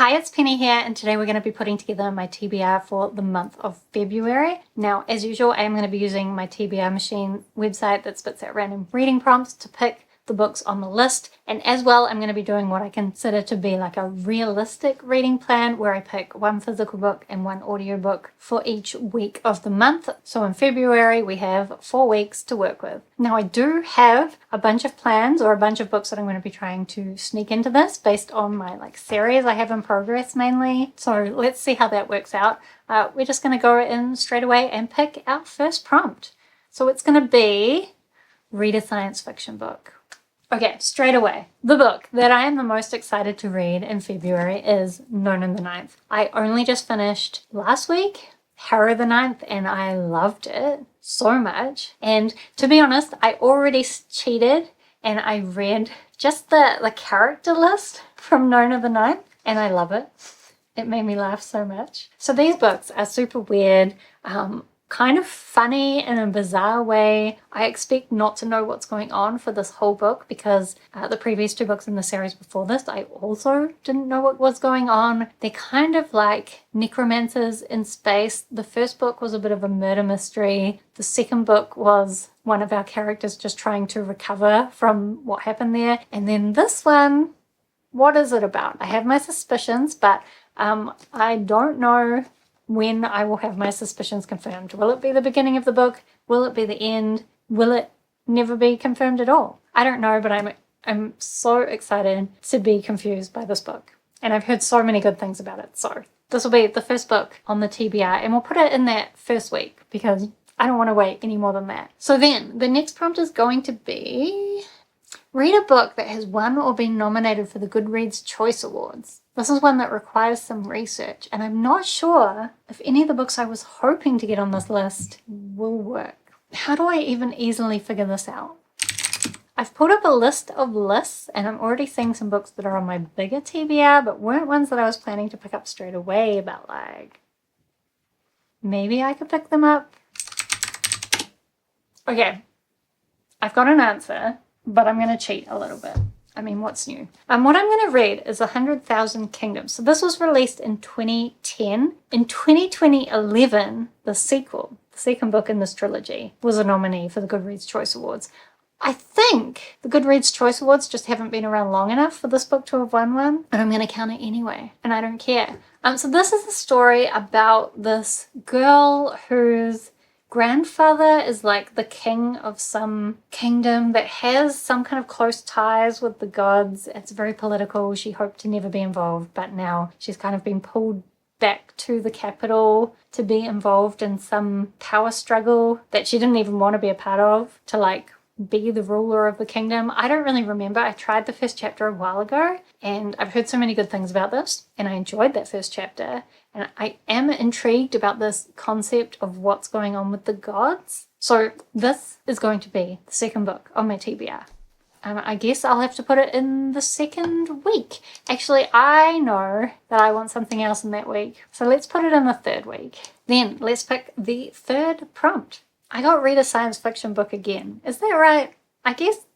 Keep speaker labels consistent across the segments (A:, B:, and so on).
A: Hi, it's Penny here, and today we're going to be putting together my TBR for the month of February. Now, as usual, I am going to be using my TBR machine website that spits out random reading prompts to pick the books on the list, and as well I'm going to be doing what I consider to be like a realistic reading plan where I pick one physical book and one audiobook for each week of the month. So in February we have 4 weeks to work with. Now I do have a bunch of plans or a bunch of books that I'm going to be trying to sneak into this based on my series I have in progress mainly. So let's see how that works out. We're just going to go in straight away and pick our first prompt. So it's going to be read a science fiction book. Okay, straight away, the book that I am the most excited to read in February is Known in the Ninth. I only just finished last week Harrow the Ninth and I loved it so much. And to be honest, I already cheated and I read just the character list from Known in the Ninth and I love it. It made me laugh so much. So these books are super weird, kind of funny in a bizarre way. I expect not to know what's going on for this whole book because the previous 2 books in the series before this, I also didn't know what was going on. They're kind of like necromancers in space. The first book was a bit of a murder mystery. The second book was one of our characters just trying to recover from what happened there. And then this one, what is it about? I have my suspicions, but I don't know when I will have my suspicions confirmed. Will it be the beginning of the book? Will it be the end? Will it never be confirmed at all? I don't know, but I'm so excited to be confused by this book. And I've heard so many good things about it. So this will be the first book on the TBR and we'll put it in that first week because I don't want to wait any more than that. So then the next prompt is going to be read a book that has won or been nominated for the Goodreads Choice Awards. This is one that requires some research, and I'm not sure if any of the books I was hoping to get on this list will work. How do I even easily figure this out? I've pulled up a list of lists, and I'm already seeing some books that are on my bigger TBR, but weren't ones that I was planning to pick up straight away, but maybe I could pick them up. Okay, I've got an answer, but I'm going to cheat a little bit. I mean, what's new? What I'm going to read is 100,000 Kingdoms. So this was released in 2010. In 2011, the sequel, the second book in this trilogy, was a nominee for the Goodreads Choice Awards. I think the Goodreads Choice Awards just haven't been around long enough for this book to have won one, but I'm going to count it anyway, and I don't care. So this is a story about this girl whose grandfather is like the king of some kingdom that has some kind of close ties with the gods. It's very political. She hoped to never be involved, but now she's kind of been pulled back to the capital to be involved in some power struggle that she didn't even want to be a part of, to be the ruler of the kingdom. I don't really remember. I tried the first chapter a while ago and I've heard so many good things about this and I enjoyed that first chapter and I am intrigued about this concept of what's going on with the gods. So this is going to be the second book on my TBR. I guess I'll have to put it in the second week. Actually, I know that I want something else in that week. So let's put it in the third week. Then let's pick the third prompt. I got read a science fiction book again. Is that right? I guess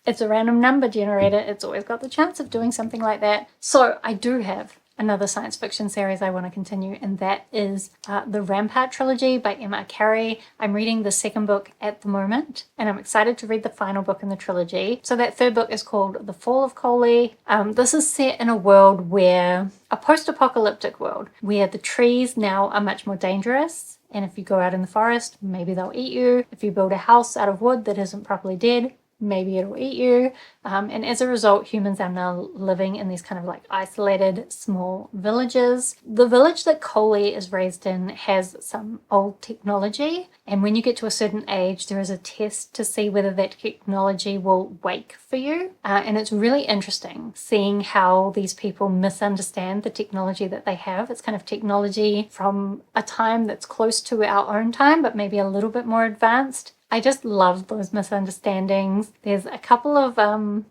A: it's a random number generator. It's always got the chance of doing something like that. So I do have another science fiction series I want to continue, and that is the Rampart trilogy by Emma Carey. I'm reading the second book at the moment, and I'm excited to read the final book in the trilogy. So that third book is called The Fall of Coley. This is set in a world where, a post-apocalyptic world, where the trees now are much more dangerous. And if you go out in the forest, maybe they'll eat you. If you build a house out of wood that isn't properly dead, maybe it'll eat you. And as a result, humans are now living in these kind of isolated small villages. The village that Coley is raised in has some old technology. And when you get to a certain age, there is a test to see whether that technology will wake for you. And it's really interesting seeing how these people misunderstand the technology that they have. It's kind of technology from a time that's close to our own time, but maybe a little bit more advanced. I just love those misunderstandings. There's a couple of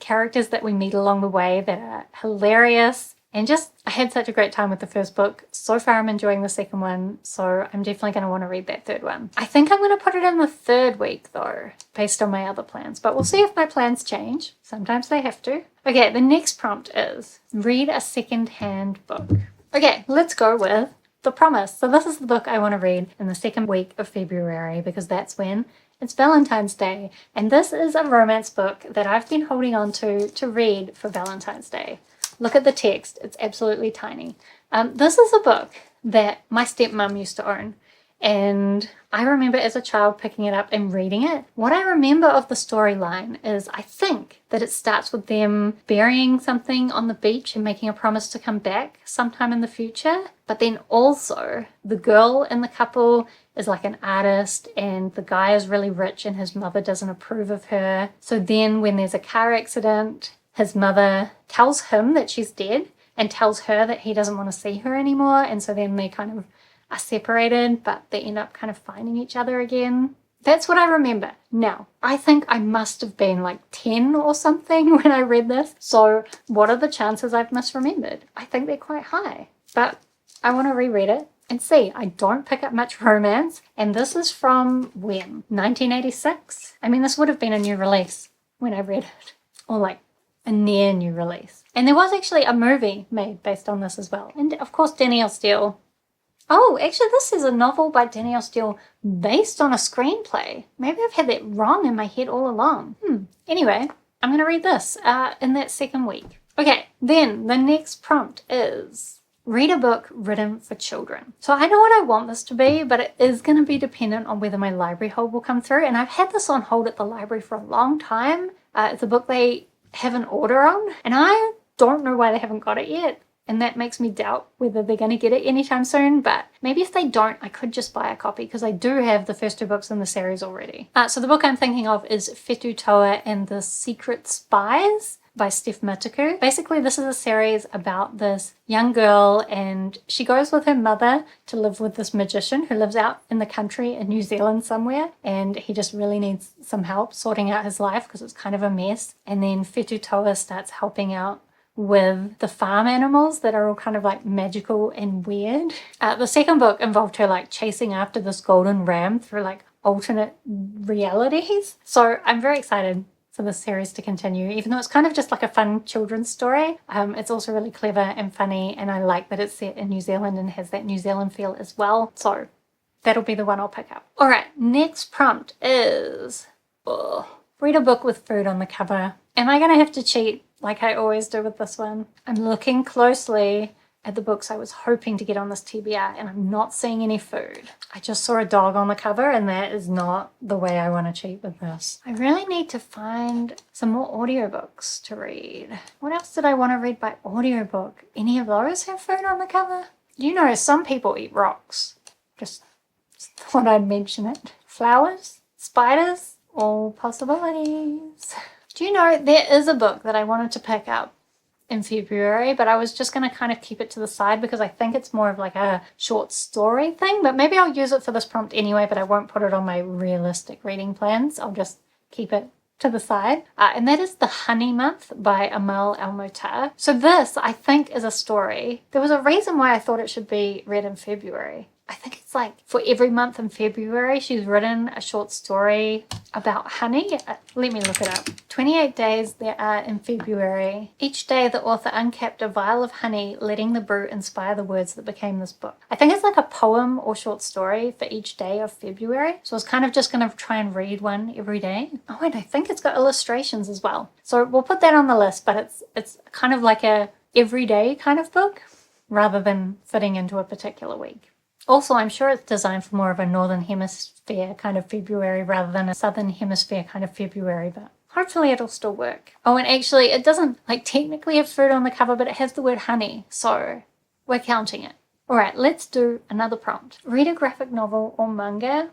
A: characters that we meet along the way that are hilarious. And just, I had such a great time with the first book. So far I'm enjoying the second one, so I'm definitely going to want to read that third one. I think I'm going to put it in the third week though, based on my other plans, but we'll see if my plans change. Sometimes they have to. Okay, the next prompt is read a second-hand book. Okay, let's go with The Promise. So this is the book I want to read in the second week of February because that's when it's Valentine's Day. And this is a romance book that I've been holding on to read for Valentine's Day. Look at the text. It's absolutely tiny. This is a book that my stepmom used to own. And I remember as a child picking it up and reading it. What I remember of the storyline is I think that it starts with them burying something on the beach and making a promise to come back sometime in the future. But then also the girl in the couple is like an artist and the guy is really rich and his mother doesn't approve of her. So then when there's a car accident, his mother tells him that she's dead and tells her that he doesn't want to see her anymore. And so then they kind of are separated, but they end up kind of finding each other again. That's what I remember. Now, I think I must have been like 10 or something when I read this. So what are the chances I've misremembered? I think they're quite high, but I want to reread it and see. I don't pick up much romance. And this is from when? 1986? I mean, this would have been a new release when I read it, or like a near new release. And there was actually a movie made based on this as well. And of course, Danielle Steele. Oh, actually, this is a novel by Danielle Steele based on a screenplay. Maybe I've had that wrong in my head all along. Anyway, I'm going to read this in that second week. Okay, then the next prompt is read a book written for children. So I know what I want this to be, but it is going to be dependent on whether my library hold will come through. And I've had this on hold at the library for a long time. It's a book they have an order on, and I don't know why they haven't got it yet. And that makes me doubt whether they're going to get it anytime soon. But maybe if they don't, I could just buy a copy because I do have the first two books in the series already. So the book I'm thinking of is Whetū Toa and the Secret Spies by Steph Matuku. Basically, this is a series about this young girl and she goes with her mother to live with this magician who lives out in the country in New Zealand somewhere. And he just really needs some help sorting out his life because it's kind of a mess. And then Whetū Toa starts helping out with the farm animals that are all kind of like magical and weird. The second book involved her like chasing after this golden ram through like alternate realities. So I'm very excited for this series to continue, even though it's kind of just like a fun children's story. It's also really clever and funny, and I like that it's set in New Zealand and has that New Zealand feel as well. So that'll be the one I'll pick up. All right, next prompt is read a book with food on the cover. Am I going to have to cheat like I always do with this one? I'm looking closely at the books I was hoping to get on this TBR and I'm not seeing any food. I just saw a dog on the cover and that is not the way I want to cheat with this. I really need to find some more audiobooks to read. What else did I want to read by audiobook? Any of those have food on the cover? You know, some people eat rocks. Just thought I'd mention it. Flowers? Spiders? All possibilities. Do you know, there is a book that I wanted to pick up in February, but I was just going to kind of keep it to the side because I think it's more of like a short story thing, but maybe I'll use it for this prompt anyway, but I won't put it on my realistic reading plans. I'll just keep it to the side. And that is The Honey Month by Amal El-Motar. So this, I think, is a story. There was a reason why I thought it should be read in February. I think it's like for every month in February, she's written a short story about honey. Let me look it up. 28 days there are in February. Each day the author uncapped a vial of honey, letting the brew inspire the words that became this book. I think it's like a poem or short story for each day of February. So I was kind of just going to try and read one every day. Oh, and I think it's got illustrations as well. So we'll put that on the list, but it's kind of like a everyday kind of book rather than fitting into a particular week. Also, I'm sure it's designed for more of a Northern Hemisphere kind of February rather than a Southern Hemisphere kind of February, but hopefully it'll still work. Oh, and actually it doesn't like technically have fruit on the cover, but it has the word honey, so we're counting it. All right, let's do another prompt. Read a graphic novel or manga.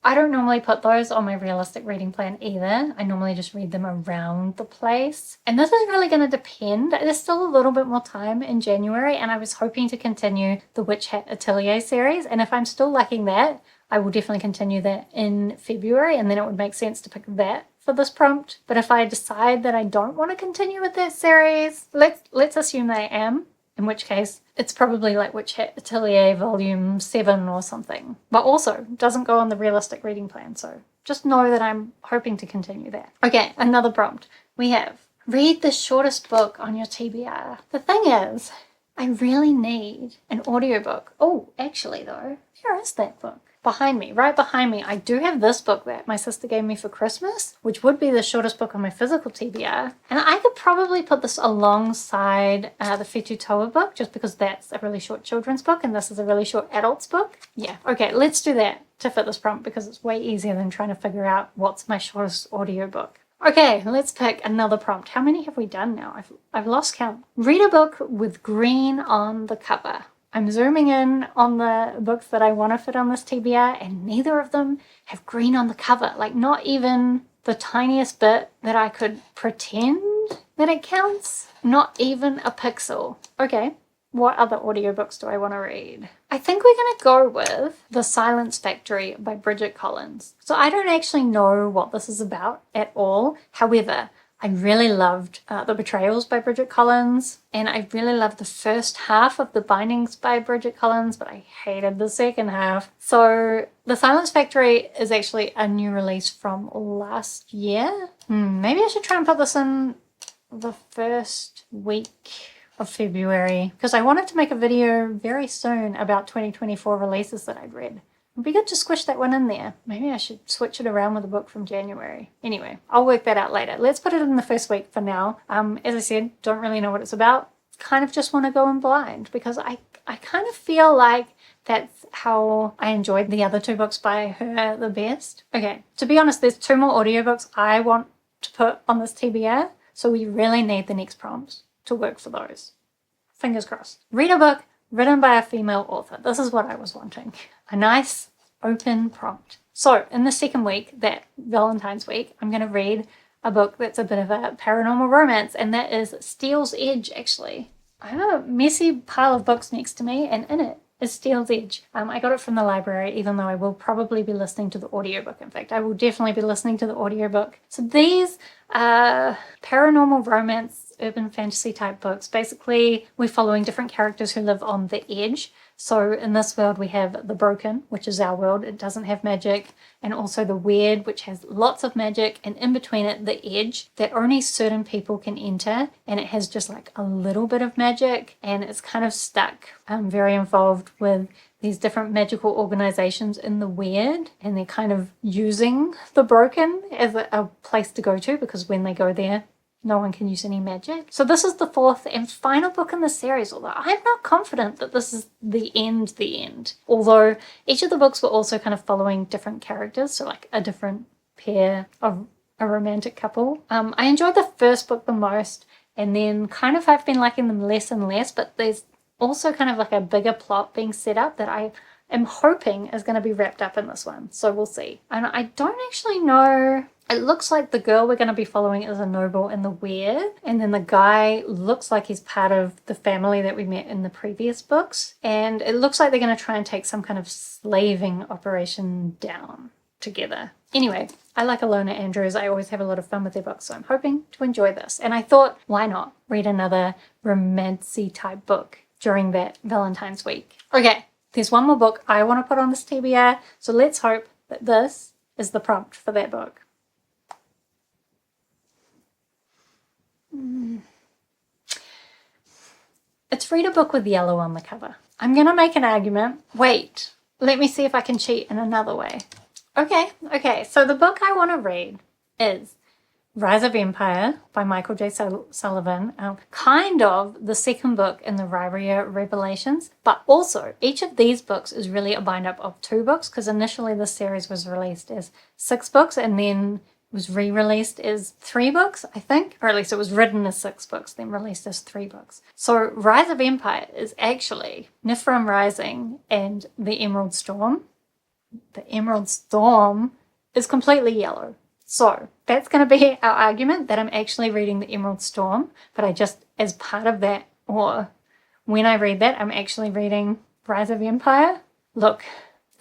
A: I don't normally put those on my realistic reading plan either. I normally just read them around the place. And this is really going to depend. There's still a little bit more time in January and I was hoping to continue the Witch Hat Atelier series. And if I'm still liking that, I will definitely continue that in February and then it would make sense to pick that for this prompt, but if I decide that I don't want to continue with that series, let's assume that I am, in which case it's probably like Witch Hat Atelier Volume 7 or something. But also doesn't go on the realistic reading plan, so just know that I'm hoping to continue that. Okay, another prompt. We have, read the shortest book on your TBR. The thing is, I really need an audiobook. Oh, actually though, where is that book? Behind me, right behind me, I do have this book that my sister gave me for Christmas, which would be the shortest book on my physical TBR. And I could probably put this alongside the Fetu Toa book, just because that's a really short children's book and this is a really short adult's book. Yeah, okay, let's do that to fit this prompt because it's way easier than trying to figure out what's my shortest audiobook. Okay, let's pick another prompt. How many have we done now? I've lost count. Read a book with green on the cover. I'm zooming in on the books that I want to fit on this TBR, and neither of them have green on the cover. Like, not even the tiniest bit that I could pretend that it counts. Not even a pixel. Okay, what other audiobooks do I want to read? I think we're going to go with The Silence Factory by Bridget Collins. So I don't actually know what this is about at all. However, I really loved The Betrayals by Bridget Collins, and I really loved the first half of The Bindings by Bridget Collins, but I hated the second half. So The Silence Factory is actually a new release from last year. Maybe I should try and put this in the first week of February, because I wanted to make a video very soon about 2024 releases that I'd read. It'd be good to squish that one in there. Maybe I should switch it around with a book from January. Anyway, I'll work that out later. Let's put it in the first week for now. As I said, don't really know what it's about. Kind of just want to go in blind because I kind of feel like that's how I enjoyed the other two books by her the best. Okay, to be honest, there's 2 more audiobooks I want to put on this TBR, so we really need the next prompts to work for those. Fingers crossed. Read a book written by a female author. This is what I was wanting. A nice open prompt. So in the second week, that Valentine's week, I'm going to read a book that's a bit of a paranormal romance, and that is Steel's Edge, actually. I have a messy pile of books next to me, and in it is Steel's Edge. I got it from the library, even though I will probably be listening to the audiobook. In fact, I will definitely be listening to the audiobook. So these are paranormal romance, urban fantasy type books. Basically, we're following different characters who live on the edge. So in this world, we have the Broken, which is our world. It doesn't have magic. And also the Weird, which has lots of magic. And in between it, the Edge, that only certain people can enter. And it has just like a little bit of magic. And it's kind of stuck. Very involved with these different magical organizations in the Weird. And they're kind of using the Broken as a place to go to, because when they go there, no one can use any magic. So this is the 4th and final book in the series, although I'm not confident that this is the end. Although each of the books were also kind of following different characters, so like a different pair of a romantic couple. I enjoyed the first book the most, and then kind of I've been liking them less and less, but there's also kind of like a bigger plot being set up that I am hoping is going to be wrapped up in this one. So we'll see. And I don't actually know. It looks like the girl we're going to be following is a noble in the Weird, and then the guy looks like he's part of the family that we met in the previous books, and it looks like they're going to try and take some kind of slaving operation down together. Anyway, I like Alona Andrews. I always have a lot of fun with their books, so I'm hoping to enjoy this. And I thought, why not read another romancy type book during that Valentine's week? Okay, there's one more book I want to put on this TBR, so let's hope that this is the prompt for that book. It's read a book with yellow on the cover. I'm going to make an argument. Wait, let me see if I can cheat in another way. Okay, so the book I want to read is Rise of Empire by Michael J. Sullivan. Kind of the second book in the Ryria Revelations, but also each of these books is really a bind-up of 2 books, because initially this series was released as 6 books and then was re-released as 3 books, I think. Or at least it was written as 6 books, then released as 3 books. So Rise of Empire is actually Nifrim Rising and the Emerald Storm. The Emerald Storm is completely yellow. So that's going to be our argument, that I'm actually reading the Emerald Storm, but I just, as part of that, or when I read that, I'm actually reading Rise of Empire. Look,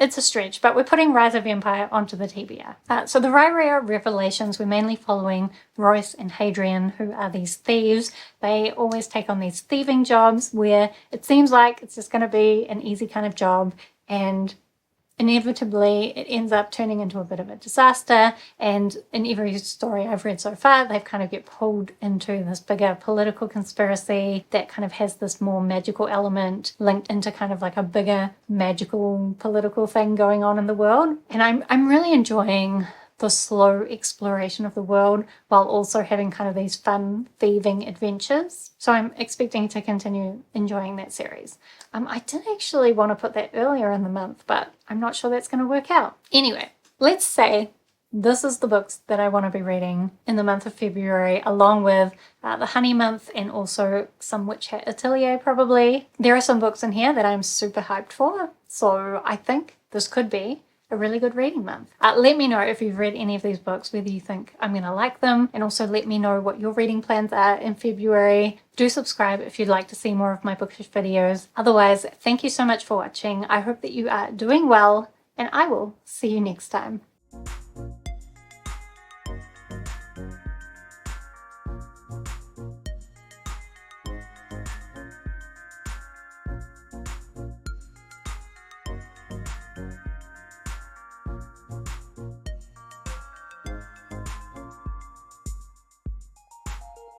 A: it's a stretch, but we're putting Rise of Empire onto the TBR. So the Rhaenyra Revelations, we're mainly following Royce and Hadrian, who are these thieves. They always take on these thieving jobs where it seems like it's just going to be an easy kind of job, and inevitably it ends up turning into a bit of a disaster. And in every story I've read so far, they've kind of get pulled into this bigger political conspiracy that kind of has this more magical element linked into kind of like a bigger magical political thing going on in the world. And I'm really enjoying the slow exploration of the world while also having kind of these fun thieving adventures. So I'm expecting to continue enjoying that series. I did actually want to put that earlier in the month, but I'm not sure that's going to work out. Anyway, let's say this is the books that I want to be reading in the month of February, along with the Honey Month and also some Witch Hat Atelier probably. There are some books in here that I'm super hyped for, so I think this could be a really good reading month. Let me know if you've read any of these books, whether you think I'm going to like them, and also let me know what your reading plans are in February. Do subscribe if you'd like to see more of my bookish videos. Otherwise, thank you so much for watching. I hope that you are doing well, and I will see you next time.